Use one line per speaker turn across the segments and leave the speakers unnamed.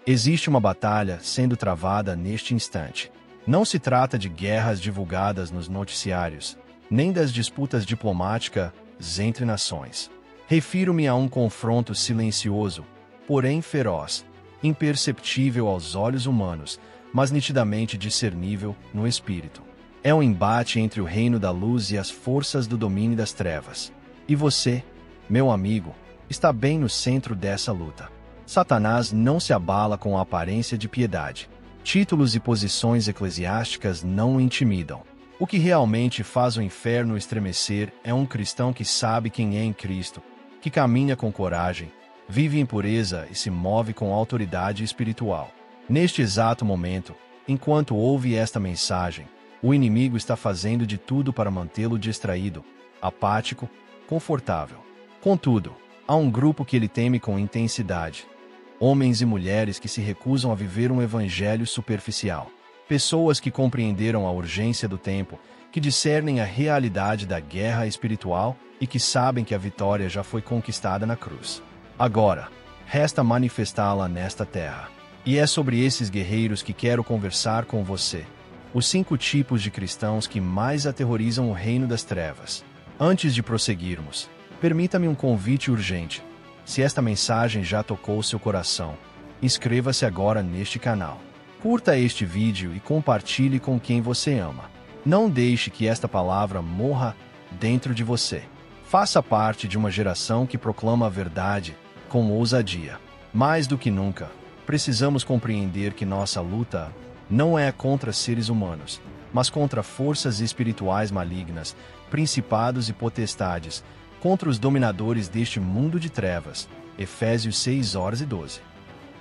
Existe uma batalha sendo travada neste instante. Não se trata de guerras divulgadas nos noticiários, nem das disputas diplomáticas entre nações. Refiro-me a um confronto silencioso, porém feroz, imperceptível aos olhos humanos, mas nitidamente discernível no espírito. É um embate entre o reino da luz e as forças do domínio das trevas. E você, meu amigo, está bem no centro dessa luta. Satanás não se abala com a aparência de piedade. Títulos e posições eclesiásticas não o intimidam. O que realmente faz o inferno estremecer é um cristão que sabe quem é em Cristo, que caminha com coragem, vive em pureza e se move com autoridade espiritual. Neste exato momento, enquanto ouve esta mensagem, o inimigo está fazendo de tudo para mantê-lo distraído, apático, confortável. Contudo, há um grupo que ele teme com intensidade. Homens e mulheres que se recusam a viver um evangelho superficial. Pessoas que compreenderam a urgência do tempo, que discernem a realidade da guerra espiritual e que sabem que a vitória já foi conquistada na cruz. Agora, resta manifestá-la nesta terra. E é sobre esses guerreiros que quero conversar com você. Os 5 tipos de cristãos que mais aterrorizam o reino das trevas. Antes de prosseguirmos, permita-me um convite urgente. Se esta mensagem já tocou seu coração, inscreva-se agora neste canal. Curta este vídeo e compartilhe com quem você ama. Não deixe que esta palavra morra dentro de você. Faça parte de uma geração que proclama a verdade com ousadia. Mais do que nunca, precisamos compreender que nossa luta não é contra seres humanos, mas contra forças espirituais malignas, principados e potestades, contra os dominadores deste mundo de trevas. Efésios 6:12.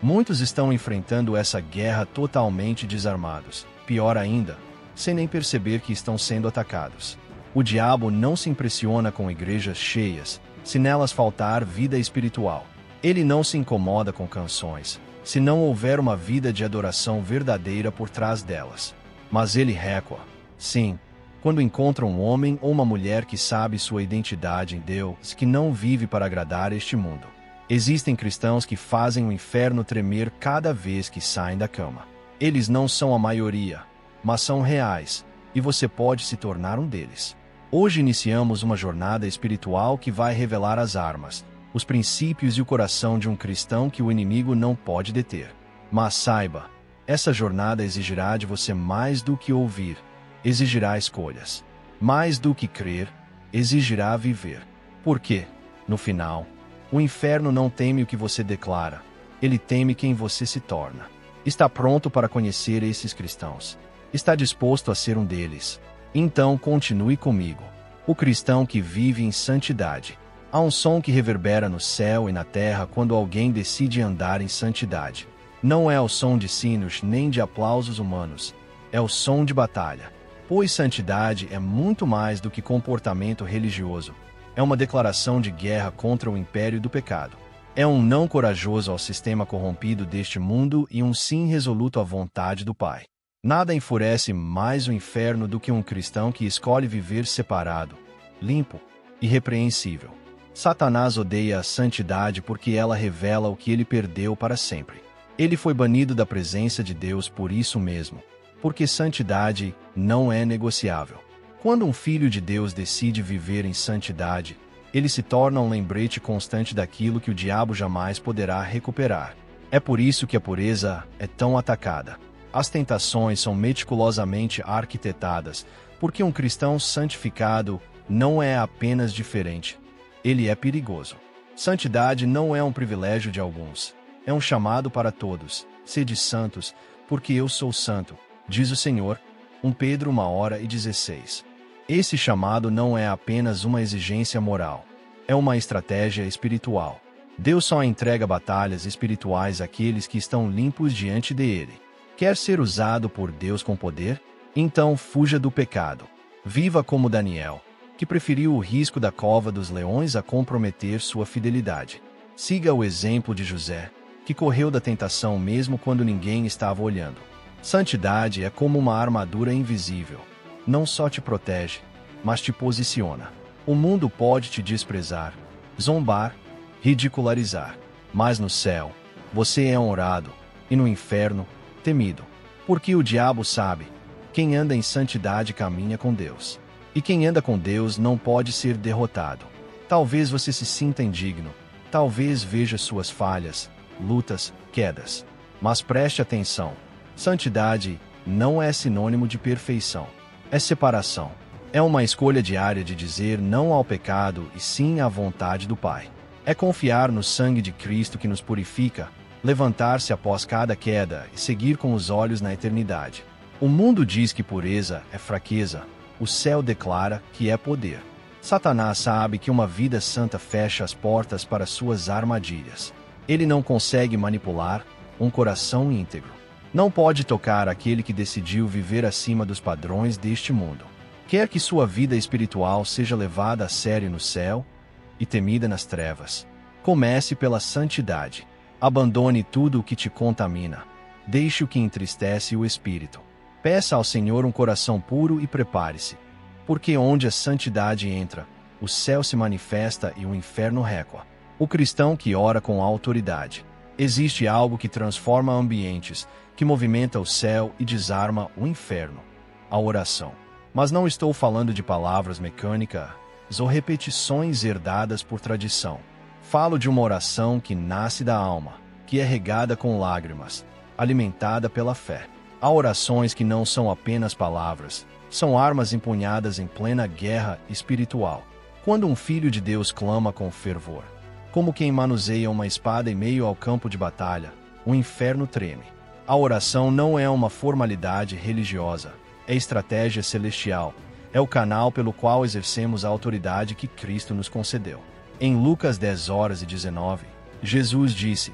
Muitos estão enfrentando essa guerra totalmente desarmados. Pior ainda, sem nem perceber que estão sendo atacados. O diabo não se impressiona com igrejas cheias, se nelas faltar vida espiritual. Ele não se incomoda com canções, se não houver uma vida de adoração verdadeira por trás delas. Mas ele recua, sim, quando encontra um homem ou uma mulher que sabe sua identidade em Deus, que não vive para agradar este mundo. Existem cristãos que fazem o inferno tremer cada vez que saem da cama. Eles não são a maioria, mas são reais, e você pode se tornar um deles. Hoje iniciamos uma jornada espiritual que vai revelar as armas, os princípios e o coração de um cristão que o inimigo não pode deter. Mas saiba, essa jornada exigirá de você mais do que ouvir, exigirá escolhas. Mais do que crer, exigirá viver. Porque, no final, o inferno não teme o que você declara, ele teme quem você se torna. Está pronto para conhecer esses cristãos? Está disposto a ser um deles? Então continue comigo. O cristão que vive em santidade. Há um som que reverbera no céu e na terra quando alguém decide andar em santidade. Não é o som de sinos nem de aplausos humanos, é o som de batalha. Pois santidade é muito mais do que comportamento religioso. É uma declaração de guerra contra o império do pecado. É um não corajoso ao sistema corrompido deste mundo e um sim resoluto à vontade do Pai. Nada enfurece mais o inferno do que um cristão que escolhe viver separado, limpo, irrepreensível. Satanás odeia a santidade porque ela revela o que ele perdeu para sempre. Ele foi banido da presença de Deus por isso mesmo, porque santidade não é negociável. Quando um filho de Deus decide viver em santidade, ele se torna um lembrete constante daquilo que o diabo jamais poderá recuperar. É por isso que a pureza é tão atacada. As tentações são meticulosamente arquitetadas, porque um cristão santificado não é apenas diferente, ele é perigoso. Santidade não é um privilégio de alguns, é um chamado para todos. Sede santos, porque eu sou santo, diz o Senhor. 1 Pedro 1:16. Esse chamado não é apenas uma exigência moral, é uma estratégia espiritual. Deus só entrega batalhas espirituais àqueles que estão limpos diante dele. Quer ser usado por Deus com poder? Então fuja do pecado. Viva como Daniel, que preferiu o risco da cova dos leões a comprometer sua fidelidade. Siga o exemplo de José, que correu da tentação mesmo quando ninguém estava olhando. Santidade é como uma armadura invisível. Não só te protege, mas te posiciona. O mundo pode te desprezar, zombar, ridicularizar. Mas no céu, você é honrado, e no inferno, temido. Porque o diabo sabe: quem anda em santidade caminha com Deus. E quem anda com Deus não pode ser derrotado. Talvez você se sinta indigno, talvez veja suas falhas, lutas, quedas. Mas preste atenção: santidade não é sinônimo de perfeição. É separação. É uma escolha diária de dizer não ao pecado e sim à vontade do Pai. É confiar no sangue de Cristo que nos purifica, levantar-se após cada queda e seguir com os olhos na eternidade. O mundo diz que pureza é fraqueza, o céu declara que é poder. Satanás sabe que uma vida santa fecha as portas para suas armadilhas. Ele não consegue manipular um coração íntegro. Não pode tocar aquele que decidiu viver acima dos padrões deste mundo. Quer que sua vida espiritual seja levada a sério no céu e temida nas trevas. Comece pela santidade. Abandone tudo o que te contamina. Deixe o que entristece o espírito. Peça ao Senhor um coração puro e prepare-se. Porque onde a santidade entra, o céu se manifesta e o inferno recua. O cristão que ora com autoridade. Existe algo que transforma ambientes, que movimenta o céu e desarma o inferno. A oração. Mas não estou falando de palavras mecânicas ou repetições herdadas por tradição. Falo de uma oração que nasce da alma, que é regada com lágrimas, alimentada pela fé. Há orações que não são apenas palavras, são armas empunhadas em plena guerra espiritual. Quando um filho de Deus clama com fervor, como quem manuseia uma espada em meio ao campo de batalha, o inferno treme. A oração não é uma formalidade religiosa, é estratégia celestial, é o canal pelo qual exercemos a autoridade que Cristo nos concedeu. Em Lucas 10:19, Jesus disse: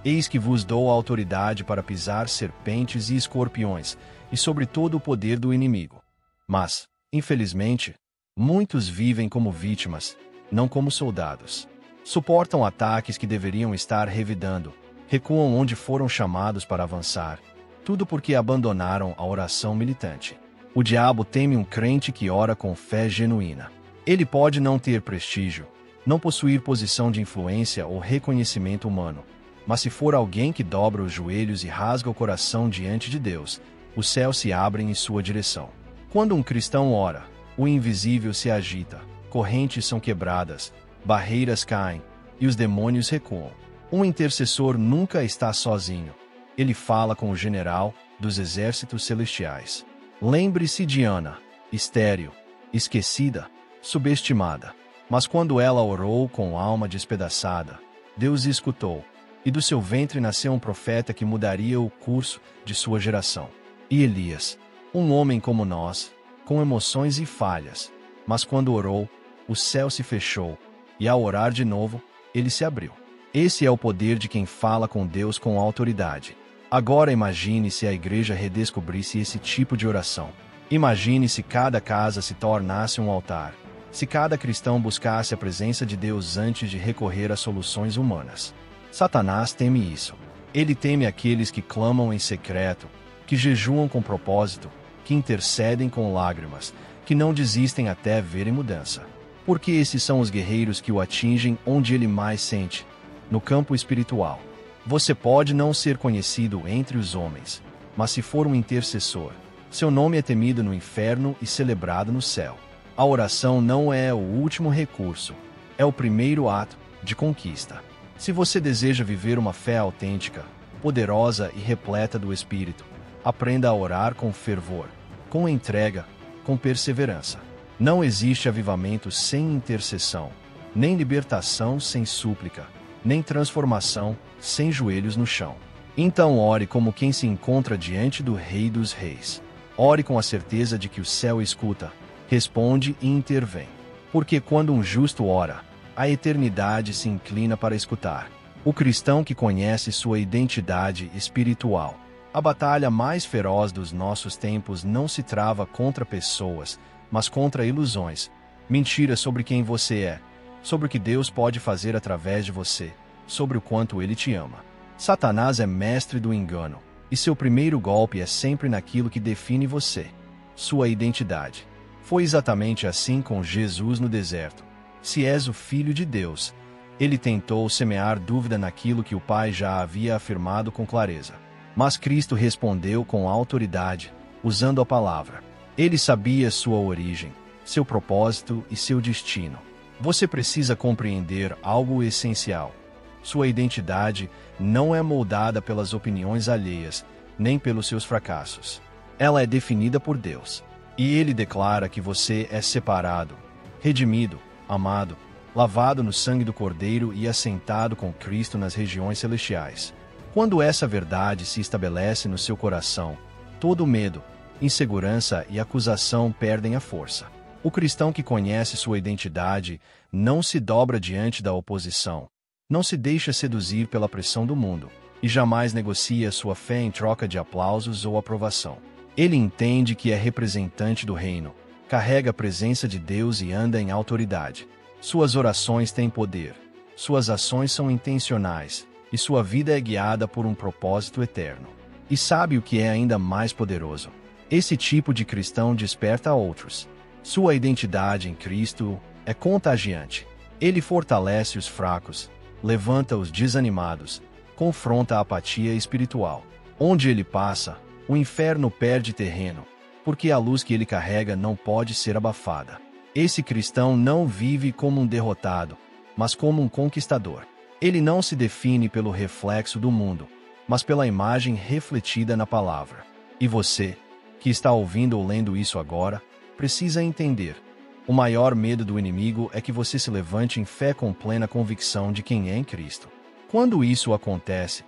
Eis que vos dou a autoridade para pisar serpentes e escorpiões, e sobre todo o poder do inimigo. Mas, infelizmente, muitos vivem como vítimas, não como soldados. Suportam ataques que deveriam estar revidando, recuam onde foram chamados para avançar, tudo porque abandonaram a oração militante. O diabo teme um crente que ora com fé genuína. Ele pode não ter prestígio, não possuir posição de influência ou reconhecimento humano, mas se for alguém que dobra os joelhos e rasga o coração diante de Deus, os céus se abrem em sua direção. Quando um cristão ora, o invisível se agita, correntes são quebradas, barreiras caem, e os demônios recuam. Um intercessor nunca está sozinho. Ele fala com o general dos exércitos celestiais. Lembre-se de Ana, estéril, esquecida, subestimada. Mas quando ela orou com alma despedaçada, Deus escutou, e do seu ventre nasceu um profeta que mudaria o curso de sua geração. E Elias, um homem como nós, com emoções e falhas, mas quando orou, o céu se fechou, e ao orar de novo, ele se abriu. Esse é o poder de quem fala com Deus com autoridade. Agora imagine se a igreja redescobrisse esse tipo de oração. Imagine se cada casa se tornasse um altar. Se cada cristão buscasse a presença de Deus antes de recorrer a soluções humanas. Satanás teme isso. Ele teme aqueles que clamam em secreto, que jejuam com propósito, que intercedem com lágrimas, que não desistem até verem mudança. Porque esses são os guerreiros que o atingem onde ele mais sente, no campo espiritual. Você pode não ser conhecido entre os homens, mas se for um intercessor, seu nome é temido no inferno e celebrado no céu. A oração não é o último recurso, é o primeiro ato de conquista. Se você deseja viver uma fé autêntica, poderosa e repleta do Espírito, aprenda a orar com fervor, com entrega, com perseverança. Não existe avivamento sem intercessão, nem libertação sem súplica, nem transformação sem joelhos no chão. Então ore como quem se encontra diante do Rei dos Reis. Ore com a certeza de que o céu escuta, responde e intervém. Porque quando um justo ora, a eternidade se inclina para escutar. O cristão que conhece sua identidade espiritual. A batalha mais feroz dos nossos tempos não se trava contra pessoas, mas contra ilusões, mentiras sobre quem você é, sobre o que Deus pode fazer através de você, sobre o quanto Ele te ama. Satanás é mestre do engano, e seu primeiro golpe é sempre naquilo que define você, sua identidade. Foi exatamente assim com Jesus no deserto. Se és o Filho de Deus, ele tentou semear dúvida naquilo que o Pai já havia afirmado com clareza. Mas Cristo respondeu com autoridade, usando a palavra. Ele sabia sua origem, seu propósito e seu destino. Você precisa compreender algo essencial. Sua identidade não é moldada pelas opiniões alheias, nem pelos seus fracassos. Ela é definida por Deus. E Ele declara que você é separado, redimido, amado, lavado no sangue do Cordeiro e assentado com Cristo nas regiões celestiais. Quando essa verdade se estabelece no seu coração, todo medo, insegurança e acusação perdem a força. O cristão que conhece sua identidade não se dobra diante da oposição, não se deixa seduzir pela pressão do mundo, e jamais negocia sua fé em troca de aplausos ou aprovação. Ele entende que é representante do reino, carrega a presença de Deus e anda em autoridade. Suas orações têm poder, suas ações são intencionais, e sua vida é guiada por um propósito eterno. E sabe o que é ainda mais poderoso? Esse tipo de cristão desperta outros. Sua identidade em Cristo é contagiante. Ele fortalece os fracos, levanta os desanimados, confronta a apatia espiritual. Onde ele passa, o inferno perde terreno, porque a luz que ele carrega não pode ser abafada. Esse cristão não vive como um derrotado, mas como um conquistador. Ele não se define pelo reflexo do mundo, mas pela imagem refletida na palavra. E você, que está ouvindo ou lendo isso agora, precisa entender. O maior medo do inimigo é que você se levante em fé com plena convicção de quem é em Cristo. Quando isso acontece,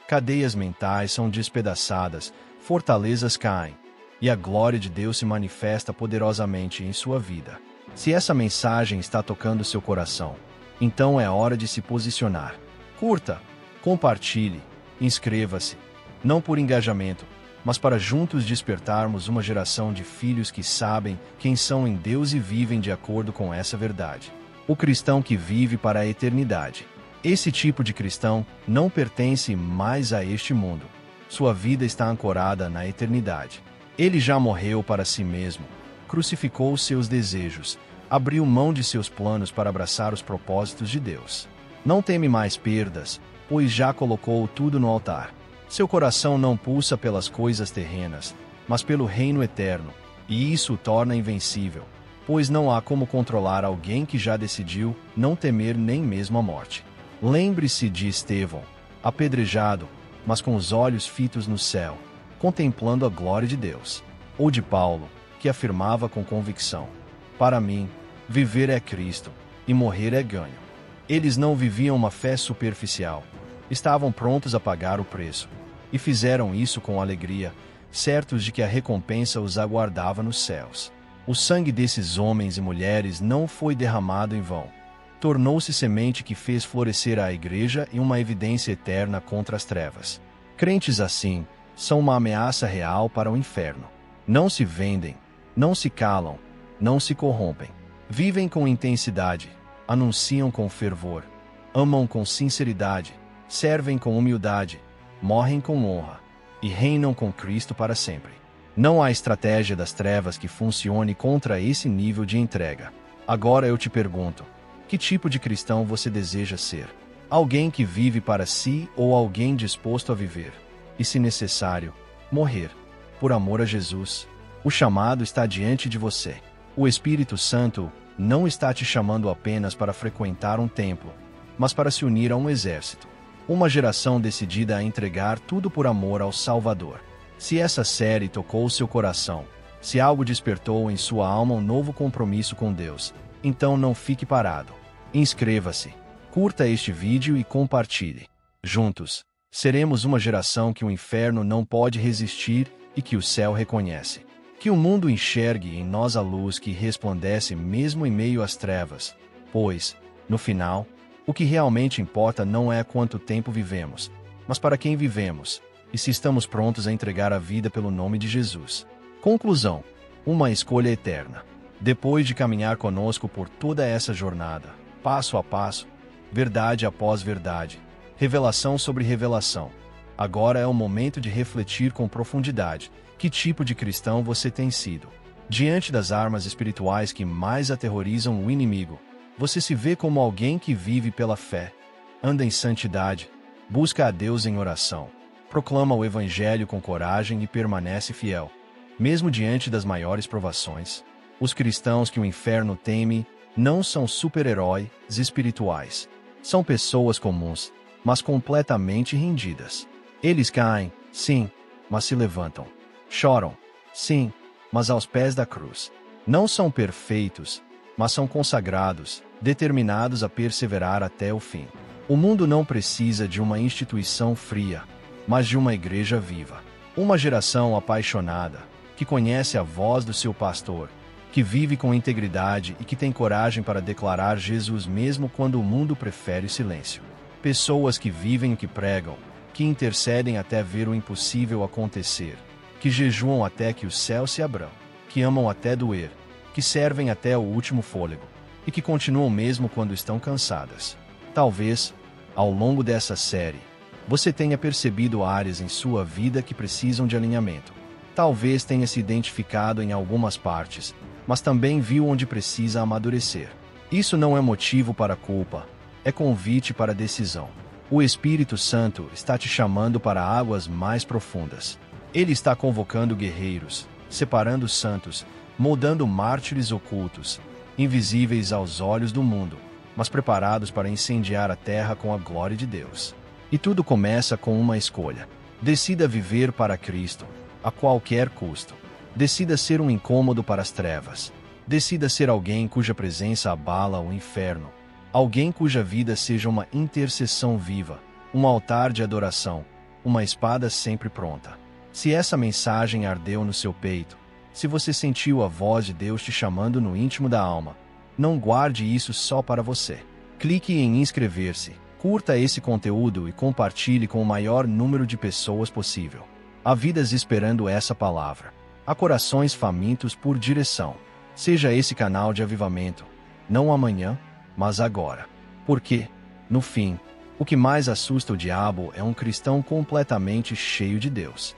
cadeias mentais são despedaçadas, fortalezas caem, e a glória de Deus se manifesta poderosamente em sua vida. Se essa mensagem está tocando seu coração, então é hora de se posicionar. Curta, compartilhe, inscreva-se, não por engajamento, mas para juntos despertarmos uma geração de filhos que sabem quem são em Deus e vivem de acordo com essa verdade. O cristão que vive para a eternidade. Esse tipo de cristão não pertence mais a este mundo. Sua vida está ancorada na eternidade. Ele já morreu para si mesmo, crucificou seus desejos, abriu mão de seus planos para abraçar os propósitos de Deus. Não teme mais perdas, pois já colocou tudo no altar. Seu coração não pulsa pelas coisas terrenas, mas pelo reino eterno, e isso o torna invencível, pois não há como controlar alguém que já decidiu não temer nem mesmo a morte. Lembre-se de Estevão, apedrejado, mas com os olhos fitos no céu, contemplando a glória de Deus. Ou de Paulo, que afirmava com convicção: para mim, viver é Cristo, e morrer é ganho. Eles não viviam uma fé superficial, estavam prontos a pagar o preço, e fizeram isso com alegria, certos de que a recompensa os aguardava nos céus. O sangue desses homens e mulheres não foi derramado em vão. Tornou-se semente que fez florescer a igreja e uma evidência eterna contra as trevas. Crentes assim são uma ameaça real para o inferno. Não se vendem, não se calam, não se corrompem. Vivem com intensidade, anunciam com fervor, amam com sinceridade, servem com humildade, morrem com honra e reinam com Cristo para sempre. Não há estratégia das trevas que funcione contra esse nível de entrega. Agora eu te pergunto, que tipo de cristão você deseja ser? Alguém que vive para si ou alguém disposto a viver, e se necessário, morrer, por amor a Jesus? O chamado está diante de você. O Espírito Santo não está te chamando apenas para frequentar um templo, mas para se unir a um exército. Uma geração decidida a entregar tudo por amor ao Salvador. Se essa série tocou seu coração, se algo despertou em sua alma um novo compromisso com Deus, então não fique parado. Inscreva-se, curta este vídeo e compartilhe. Juntos, seremos uma geração que o inferno não pode resistir e que o céu reconhece. Que o mundo enxergue em nós a luz que resplandece mesmo em meio às trevas, pois, no final, o que realmente importa não é quanto tempo vivemos, mas para quem vivemos, e se estamos prontos a entregar a vida pelo nome de Jesus. Conclusão: uma escolha eterna. Depois de caminhar conosco por toda essa jornada, passo a passo, verdade após verdade, revelação sobre revelação, agora é o momento de refletir com profundidade. Que tipo de cristão você tem sido? Diante das armas espirituais que mais aterrorizam o inimigo, você se vê como alguém que vive pela fé, anda em santidade, busca a Deus em oração, proclama o Evangelho com coragem e permanece fiel, mesmo diante das maiores provações. Os cristãos que o inferno teme não são super-heróis espirituais. São pessoas comuns, mas completamente rendidas. Eles caem, sim, mas se levantam. Choram, sim, mas aos pés da cruz. Não são perfeitos, mas são consagrados, determinados a perseverar até o fim. O mundo não precisa de uma instituição fria, mas de uma igreja viva. Uma geração apaixonada, que conhece a voz do seu pastor, que vive com integridade e que tem coragem para declarar Jesus mesmo quando o mundo prefere silêncio. Pessoas que vivem o que pregam, que intercedem até ver o impossível acontecer, que jejuam até que o céu se abram, que amam até doer, que servem até o último fôlego, e que continuam mesmo quando estão cansadas. Talvez, ao longo dessa série, você tenha percebido áreas em sua vida que precisam de alinhamento. Talvez tenha se identificado em algumas partes, mas também viu onde precisa amadurecer. Isso não é motivo para culpa, é convite para decisão. O Espírito Santo está te chamando para águas mais profundas. Ele está convocando guerreiros, separando santos, moldando mártires ocultos, invisíveis aos olhos do mundo, mas preparados para incendiar a terra com a glória de Deus. E tudo começa com uma escolha. Decida viver para Cristo, a qualquer custo. Decida ser um incômodo para as trevas. Decida ser alguém cuja presença abala o inferno. Alguém cuja vida seja uma intercessão viva, um altar de adoração, uma espada sempre pronta. Se essa mensagem ardeu no seu peito, se você sentiu a voz de Deus te chamando no íntimo da alma, não guarde isso só para você. Clique em inscrever-se, curta esse conteúdo e compartilhe com o maior número de pessoas possível. Há vidas esperando essa palavra. Há corações famintos por direção. Seja esse canal de avivamento, não amanhã, mas agora. Porque, no fim, o que mais assusta o diabo é um cristão completamente cheio de Deus.